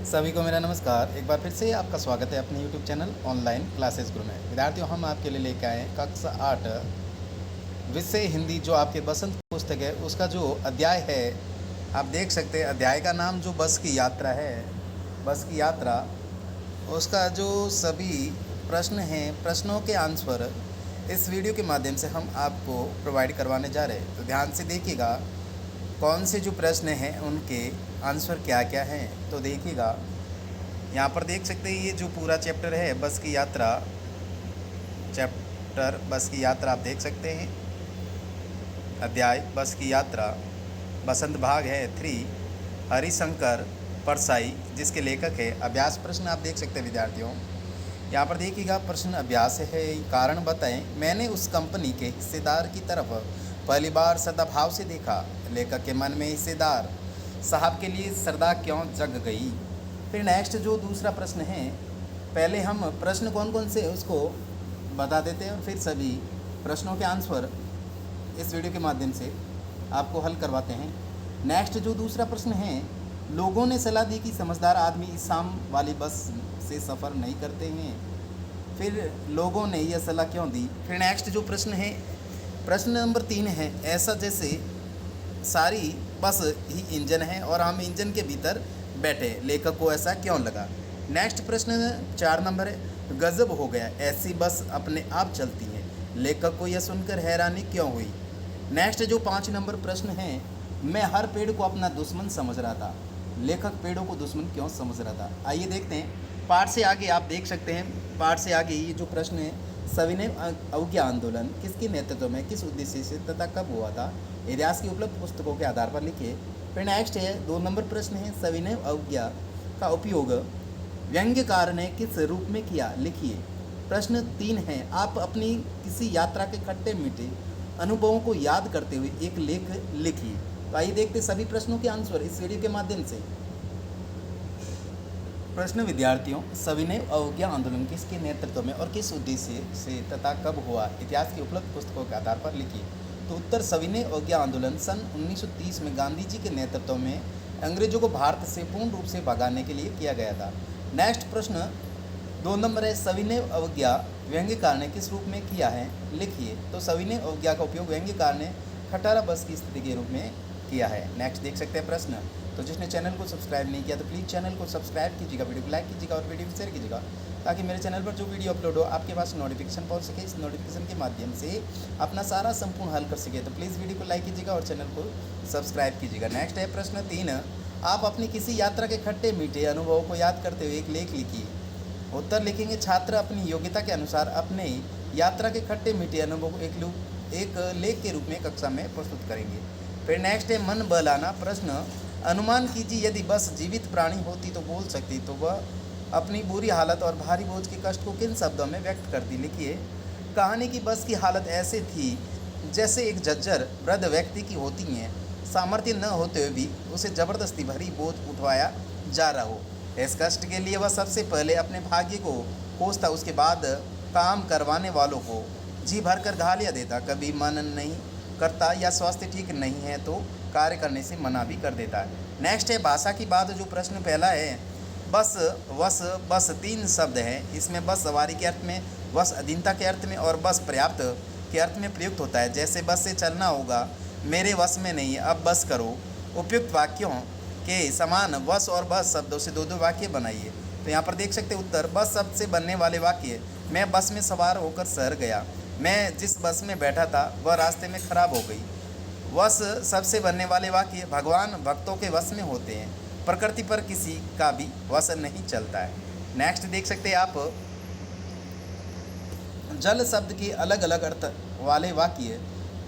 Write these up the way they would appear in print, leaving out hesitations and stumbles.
सभी को मेरा नमस्कार। एक बार फिर से आपका स्वागत है अपने YouTube चैनल ऑनलाइन क्लासेस गुरु में। विद्यार्थियों, हम आपके लिए लेकर आए हैं कक्षा 8 विषय हिंदी, जो आपके बसंत पुस्तक है उसका जो अध्याय है, आप देख सकते हैं अध्याय का नाम जो बस की यात्रा है। बस की यात्रा, उसका जो सभी प्रश्न हैं, प्रश्नों के आंसर इस वीडियो के माध्यम से हम आपको प्रोवाइड करवाने जा रहे हैं। तो ध्यान से देखिएगा कौन से जो प्रश्न हैं उनके आंसर क्या क्या हैं। तो देखिएगा, यहाँ पर देख सकते हैं ये जो पूरा चैप्टर है बस की यात्रा, चैप्टर बस की यात्रा आप देख सकते हैं। अध्याय बस की यात्रा, बसंत भाग है 3, हरिशंकर परसाई जिसके लेखक है। अभ्यास प्रश्न आप देख सकते हैं विद्यार्थियों। यहाँ पर देखिएगा प्रश्न अभ्यास है, कारण बताएं। मैंने उस कंपनी के हिस्सेदार की तरफ पहली बार सदाभाव से देखा। लेखक के मन में हिस्सेदार साहब के लिए श्रद्धा क्यों जग गई। फिर नेक्स्ट जो दूसरा प्रश्न है, पहले हम प्रश्न कौन कौन से उसको बता देते हैं और फिर सभी प्रश्नों के आंसर इस वीडियो के माध्यम से आपको हल करवाते हैं। नेक्स्ट जो दूसरा प्रश्न है, लोगों ने सलाह दी कि समझदार आदमी इस शाम वाली बस से सफ़र नहीं करते हैं। फिर लोगों ने यह सलाह क्यों दी। फिर नेक्स्ट जो प्रश्न है, प्रश्न नंबर 3 है, ऐसा जैसे सारी बस ही इंजन है और हम इंजन के भीतर बैठे, लेखक को ऐसा क्यों लगा। नेक्स्ट प्रश्न 4 नंबर है, गजब हो गया, ऐसी बस अपने आप चलती है, लेखक को यह सुनकर हैरानी क्यों हुई। नेक्स्ट जो 5 नंबर प्रश्न है, मैं हर पेड़ को अपना दुश्मन समझ रहा था, लेखक पेड़ों को दुश्मन क्यों समझ रहा था। आइए देखते हैं पाठ से आगे। आप देख सकते हैं पाठ से आगे ये जो प्रश्न है, सविनय अवज्ञा आंदोलन किसके नेतृत्व में, किस उद्देश्य से तथा कब हुआ था, इतिहास की उपलब्ध पुस्तकों के आधार पर लिखिए। फिर नेक्स्ट है 2 नंबर प्रश्न है, सविनय अवज्ञा का उपयोग व्यंग्यकार ने किस रूप में किया, लिखिए। प्रश्न 3 है, आप अपनी किसी यात्रा के खट्टे मीठे अनुभवों को याद करते हुए एक लेख लिखिए। तो आइए देखते सभी प्रश्नों के आंसर इस वीडियो के माध्यम से। प्रश्न विद्यार्थियों, सविनय अवज्ञा आंदोलन किसके नेतृत्व में और किस उद्देश्य से तथा कब हुआ, इतिहास की उपलब्ध पुस्तकों के आधार पर लिखिए। तो उत्तर, सविनय अवज्ञा आंदोलन सन 1930 में गांधी जी के नेतृत्व में अंग्रेजों को भारत से पूर्ण रूप से भगाने के लिए किया गया था। नेक्स्ट प्रश्न 2 नंबर है, सविनय अवज्ञा व्यंग्यकार ने किस रूप में किया है, लिखिए। तो सविनय अवज्ञा का उपयोग व्यंग्यकार ने खटारा बस की स्थिति के रूप में किया है। नेक्स्ट देख सकते हैं प्रश्न। तो जिसने चैनल को सब्सक्राइब नहीं किया तो प्लीज़ चैनल को सब्सक्राइब कीजिएगा, वीडियो को लाइक कीजिएगा और वीडियो को शेयर कीजिएगा, ताकि मेरे चैनल पर जो वीडियो अपलोड हो आपके पास नोटिफिकेशन पहुंच सके। इस नोटिफिकेशन के माध्यम से अपना सारा संपूर्ण हल कर सके। तो प्लीज़ वीडियो को लाइक कीजिएगा और चैनल को सब्सक्राइब कीजिएगा। नेक्स्ट है प्रश्न 3, आप अपनी किसी यात्रा के खट्टे मीठे अनुभवों को याद करते हुए एक लेख लिखिए। उत्तर लिखेंगे, छात्र अपनी योग्यता के अनुसार अपने यात्रा के खट्टे मीठे अनुभव को एक लेख के रूप में कक्षा में प्रस्तुत करेंगे। फिर नेक्स्ट है मन बहलाना। प्रश्न, अनुमान कीजिए यदि बस जीवित प्राणी होती तो बोल सकती, तो वह अपनी बुरी हालत और भारी बोझ के कष्ट को किन शब्दों में व्यक्त करती, लिखिए। कहानी की बस की हालत ऐसे थी जैसे एक झज्जर वृद्ध व्यक्ति की होती है, सामर्थ्य न होते हुए भी उसे जबरदस्ती भरी बोझ उठवाया जा रहा हो। इस कष्ट के लिए वह सबसे पहले अपने भाग्य को कोसता, उसके बाद काम करवाने वालों को जी भर कर गालियाँ देता, कभी मन नहीं करता या स्वास्थ्य ठीक नहीं है तो कार्य करने से मना भी कर देता है। नेक्स्ट है भाषा की बात। जो प्रश्न पहला है, बस वस बस 3 शब्द हैं। इसमें बस सवारी के अर्थ में, बस अधीनता के अर्थ में और बस पर्याप्त के अर्थ में प्रयुक्त होता है। जैसे बस से चलना होगा, मेरे वश में नहीं है, अब बस करो। उपयुक्त वाक्यों के समान वश और बस शब्दों से 2-2 वाक्य बनाइए। तो यहाँ पर देख सकते हैं उत्तर, बस शब्द से बनने वाले वाक्य, मैं बस में सवार होकर शहर गया, मैं जिस बस में बैठा था वह रास्ते में खराब हो गई। वश शब्द से बनने वाले वाक्य, भगवान भक्तों के वश में होते हैं, प्रकृति पर किसी का भी वश नहीं चलता है। नेक्स्ट देख सकते हैं आप, जल शब्द के अलग अलग अर्थ वाले वाक्य,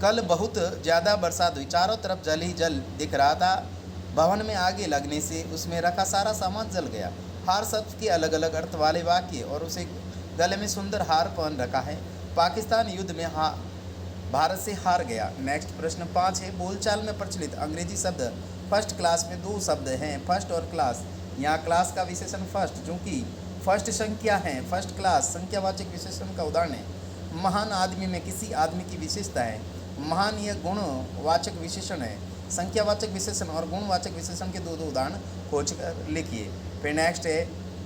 कल बहुत ज़्यादा बरसात हुई, चारों तरफ जल ही जल दिख रहा था, भवन में आगे लगने से उसमें रखा सारा सामान जल गया। हार शब्द के अलग अलग अर्थ वाले वाक्य, और उसे गले में सुंदर हार पहन रखा है, पाकिस्तान युद्ध में भारत से हार गया। नेक्स्ट प्रश्न 5 है, बोलचाल में प्रचलित अंग्रेजी शब्द फर्स्ट क्लास में 2 शब्द हैं, फर्स्ट और क्लास। यहाँ क्लास का विशेषण फर्स्ट, जो कि फर्स्ट संख्या है, फर्स्ट क्लास संख्यावाचक विशेषण का उदाहरण है। महान आदमी में किसी आदमी की विशेषता है, महान यह गुणवाचक विशेषण है। संख्यावाचक विशेषण और गुणवाचक विशेषण के 2-2 उदाहरण खोज कर लिखिए। फिर नेक्स्ट है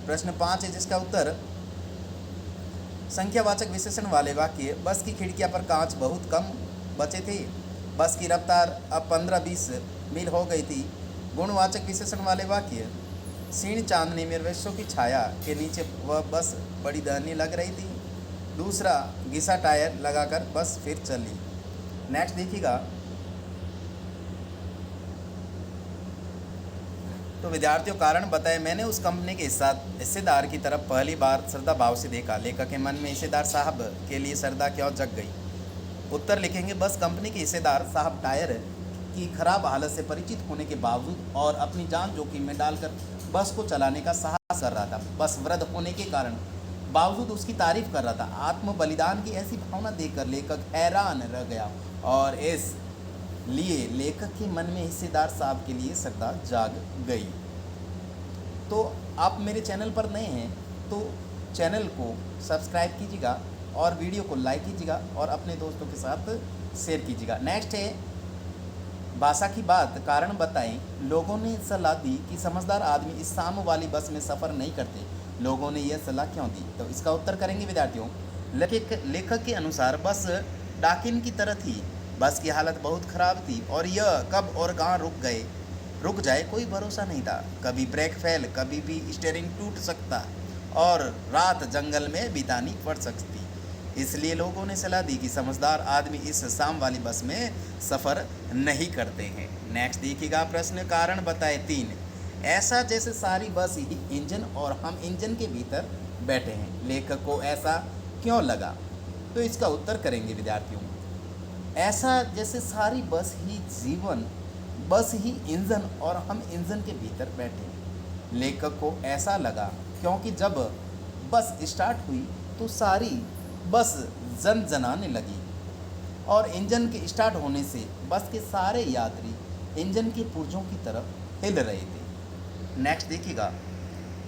प्रश्न 5 है जिसका उत्तर संख्यावाचक विशेषण वाले वाक्य बस की खिड़कियां पर कांच बहुत कम बचे थे, बस की रफ्तार अब 15-20 मील हो गई थी। गुणवाचक विशेषण वाले वाक्य क्षीण चांदनी में वृक्षों की छाया के नीचे वह बस बड़ी दहनी लग रही थी। दूसरा, घिसा टायर लगाकर बस फिर चली। नेक्स्ट देखिएगा, तो विद्यार्थियों कारण बताए मैंने उस कंपनी के हिस्सेदार की तरफ पहली बार श्रद्धा भाव से देखा। लेखक के मन में हिस्सेदार साहब के लिए श्रद्धा क्यों जग गई? उत्तर लिखेंगे, बस कंपनी के हिस्सेदार साहब टायर की खराब हालत से परिचित होने के बावजूद और अपनी जान जोखिम में डालकर बस को चलाने का साहस कर रहा था। बस वृद्ध होने के कारण बावजूद उसकी तारीफ कर रहा था। आत्म बलिदान की ऐसी भावना देखकर लेखक हैरान रह गया और इस लिए लेखक के मन में हिस्सेदार साहब के लिए श्रद्धा जाग गई। तो आप मेरे चैनल पर नए हैं तो चैनल को सब्सक्राइब कीजिएगा और वीडियो को लाइक कीजिएगा और अपने दोस्तों के साथ शेयर कीजिएगा। नेक्स्ट है भाषा की बात कारण बताएं। लोगों ने सलाह दी कि समझदार आदमी इस शाम वाली बस में सफ़र नहीं करते। लोगों ने यह सलाह क्यों दी? तो इसका उत्तर करेंगे विद्यार्थियों। लेखक के अनुसार बस डाकिन की तरह थी। बस की हालत बहुत ख़राब थी और यह कब और कहाँ रुक जाए कोई भरोसा नहीं था। कभी ब्रेक फेल, कभी भी स्टीयरिंग टूट सकता और रात जंगल में बितानी पड़ सकती। इसलिए लोगों ने सलाह दी कि समझदार आदमी इस शाम वाली बस में सफ़र नहीं करते हैं। नेक्स्ट देखिएगा प्रश्न कारण बताए 3। ऐसा जैसे सारी बस ही इंजन और हम इंजन के भीतर बैठे हैं। लेखक को ऐसा क्यों लगा? तो इसका उत्तर करेंगे विद्यार्थियों। ऐसा जैसे सारी बस ही इंजन और हम इंजन के भीतर बैठे। लेखक को ऐसा लगा क्योंकि जब बस स्टार्ट हुई तो सारी बस जनजनाने लगी और इंजन के स्टार्ट होने से बस के सारे यात्री इंजन के पुर्जों की तरफ हिल रहे थे। नेक्स्ट देखिएगा।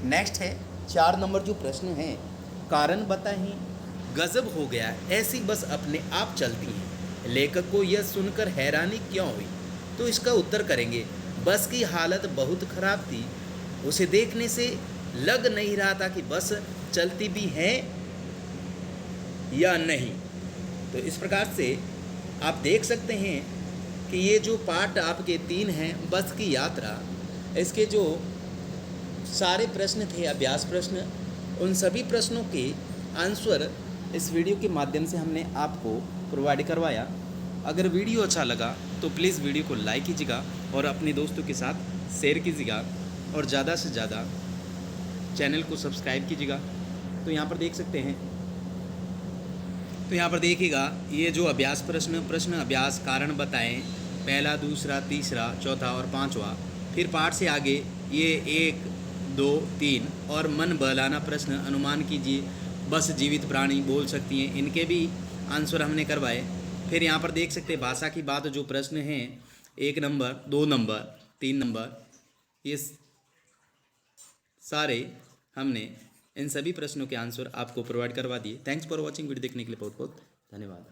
नेक्स्ट है 4 नंबर जो प्रश्न है, कारण बताएं। गजब हो गया, ऐसी बस अपने आप चलती है। लेखक को यह सुनकर हैरानी क्यों हुई? तो इसका उत्तर करेंगे, बस की हालत बहुत ख़राब थी। उसे देखने से लग नहीं रहा था कि बस चलती भी है या नहीं। तो इस प्रकार से आप देख सकते हैं कि ये जो पार्ट आपके 3 हैं बस की यात्रा, इसके जो सारे प्रश्न थे अभ्यास प्रश्न, उन सभी प्रश्नों के आंसर इस वीडियो के माध्यम से हमने आपको प्रोवाइड करवाया। अगर वीडियो अच्छा लगा तो प्लीज़ वीडियो को लाइक कीजिएगा और अपने दोस्तों के साथ शेयर कीजिएगा और ज़्यादा से ज़्यादा चैनल को सब्सक्राइब कीजिएगा। तो यहाँ पर देख सकते हैं, तो यहाँ पर देखिएगा ये जो अभ्यास प्रश्न अभ्यास कारण बताएं, पहला, दूसरा, तीसरा, चौथा और 5वां। फिर पाठ से आगे ये 1, 2, 3 और मन बहलाना प्रश्न, अनुमान कीजिए बस जीवित प्राणी बोल सकती हैं, इनके भी आंसर हमने करवाए। फिर यहाँ पर देख सकते हैं भाषा की बात जो प्रश्न हैं 1 नंबर, 2 नंबर, 3 नंबर, ये सारे हमने इन सभी प्रश्नों के आंसर आपको प्रोवाइड करवा दिए। Thanks for watching. वीडियो देखने के लिए बहुत बहुत धन्यवाद।